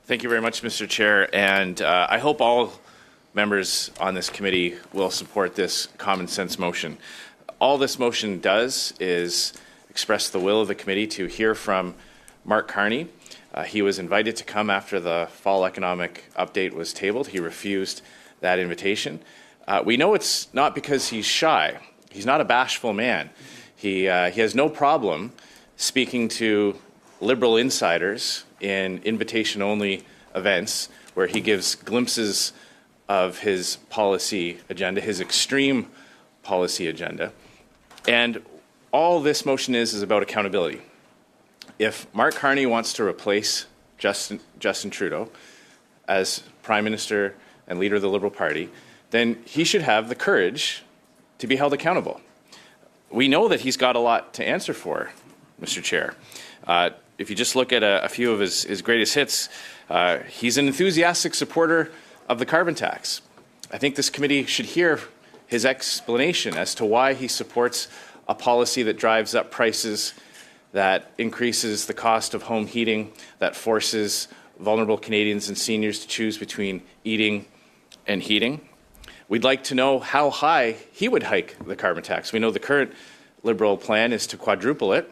Thank you very much, Mr. Chair, and I hope all members on this committee will support this common sense motion. All this motion does is express the will of the committee to hear from Mark Carney. He was invited to come after the fall economic update was tabled. He refused that invitation. We know it's not because he's shy. He's not a bashful man. He has no problem speaking to Liberal insiders in invitation-only events where he gives glimpses of his policy agenda, his extreme policy agenda. And all this motion is about accountability. If Mark Carney wants to replace Justin Trudeau as Prime Minister and leader of the Liberal Party, then he should have the courage to be held accountable. We know that he's got a lot to answer for, Mr. Chair. If you just look at a few of his greatest hits, he's an enthusiastic supporter of the carbon tax. I think this committee should hear his explanation as to why he supports a policy that drives up prices, that increases the cost of home heating, that forces vulnerable Canadians and seniors to choose between eating and heating. We'd like to know how high he would hike the carbon tax. We know the current Liberal plan is to quadruple it.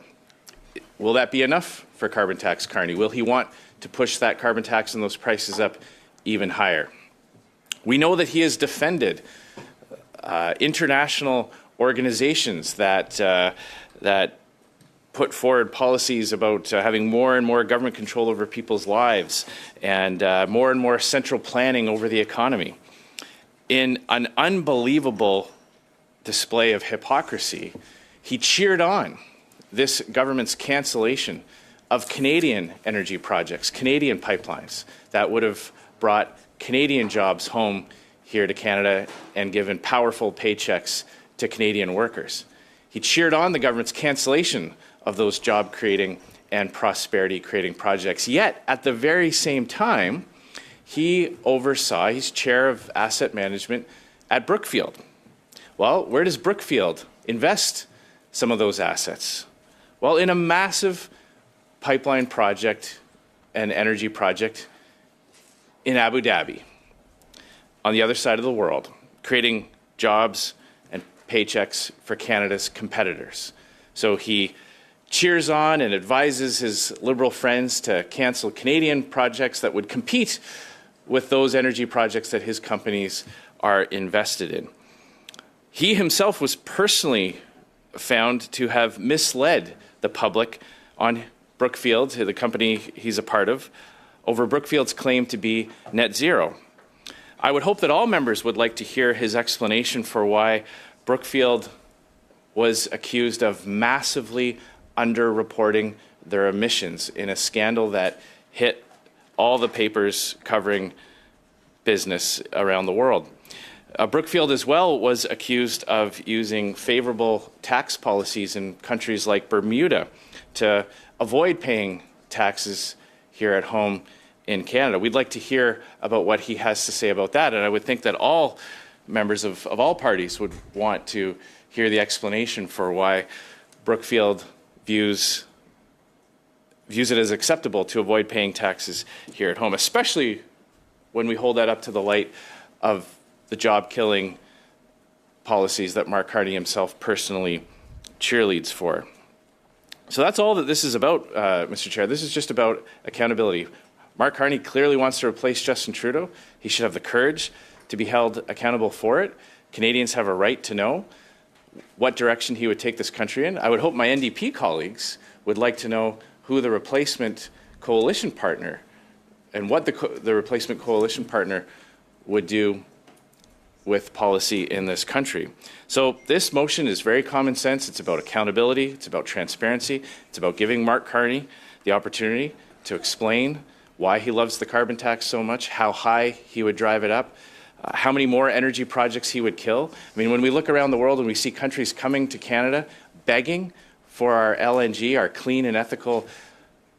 Will that be enough for carbon tax, Carney? Will he want to push that carbon tax and those prices up even higher? We know that he has defended international organizations that put forward policies about having more and more government control over people's lives and more central planning over the economy. In an unbelievable display of hypocrisy, he cheered on this government's cancellation of Canadian energy projects, Canadian pipelines that would have brought Canadian jobs home here to Canada and given powerful paychecks to Canadian workers. He cheered on the government's cancellation of those job-creating and prosperity-creating projects. Yet, at the very same time, he oversaw, he's chair of asset management at Brookfield. Well, where does Brookfield invest some of those assets? Well, in a massive pipeline project and energy project in Abu Dhabi, on the other side of the world, creating jobs and paychecks for Canada's competitors. So he cheers on and advises his Liberal friends to cancel Canadian projects that would compete with those energy projects that his companies are invested in. He himself was personally found to have misled the public on Brookfield, the company he's a part of, over Brookfield's claim to be net zero. I would hope that all members would like to hear his explanation for why Brookfield was accused of massively underreporting their emissions in a scandal that hit all the papers covering business around the world. Brookfield as well was accused of using favorable tax policies in countries like Bermuda to avoid paying taxes here at home in Canada. We'd like to hear about what he has to say about that, and I would think that all members of all parties would want to hear the explanation for why Brookfield views it as acceptable to avoid paying taxes here at home, especially when we hold that up to the light of the job-killing policies that Mark Carney himself personally cheerleads for. So that's all that this is about, Mr. Chair. This is just about accountability. Mark Carney clearly wants to replace Justin Trudeau. He should have the courage to be held accountable for it. Canadians have a right to know what direction he would take this country in. I would hope my NDP colleagues would like to know who the replacement coalition partner and what the replacement coalition partner would do with policy in this country. So this motion is very common sense. It's about accountability. It's about transparency. It's about giving Mark Carney the opportunity to explain why he loves the carbon tax so much, how high he would drive it up, how many more energy projects he would kill. I mean, when we look around the world and we see countries coming to Canada begging for our LNG, our clean and ethical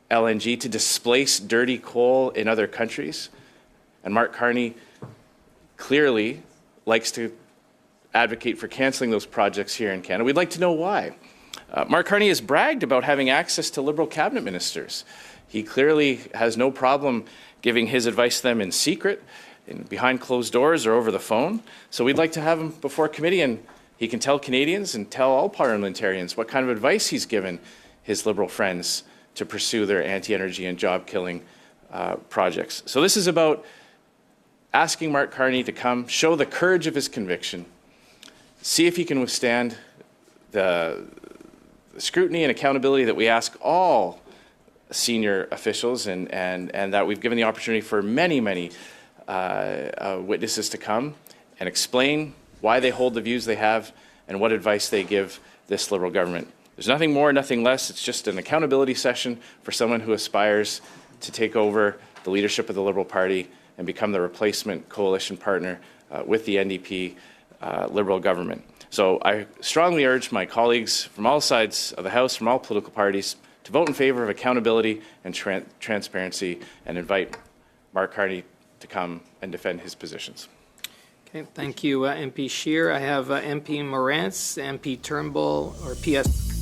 LNG, to displace dirty coal in other countries, and Mark Carney clearly likes to advocate for cancelling those projects here in Canada. We'd like to know why. Mark Carney has bragged about having access to Liberal cabinet ministers. He clearly has no problem giving his advice to them in secret, behind closed doors or over the phone. So we'd like to have him before committee, and he can tell Canadians and tell all parliamentarians what kind of advice he's given his Liberal friends to pursue their anti-energy and job-killing projects. So this is about asking Mark Carney to come, show the courage of his conviction, see if he can withstand the scrutiny and accountability that we ask all senior officials, and that we've given the opportunity for many witnesses to come and explain why they hold the views they have and what advice they give this Liberal government. There's nothing more, nothing less. It's just an accountability session for someone who aspires to take over the leadership of the Liberal Party and become the replacement coalition partner with the NDP Liberal government. So I strongly urge my colleagues from all sides of the House, from all political parties, to vote in favour of accountability and transparency, and invite Mark Carney to come and defend his positions. Okay, thank you, MP Scheer. I have MP Morantz, MP Turnbull, or PS.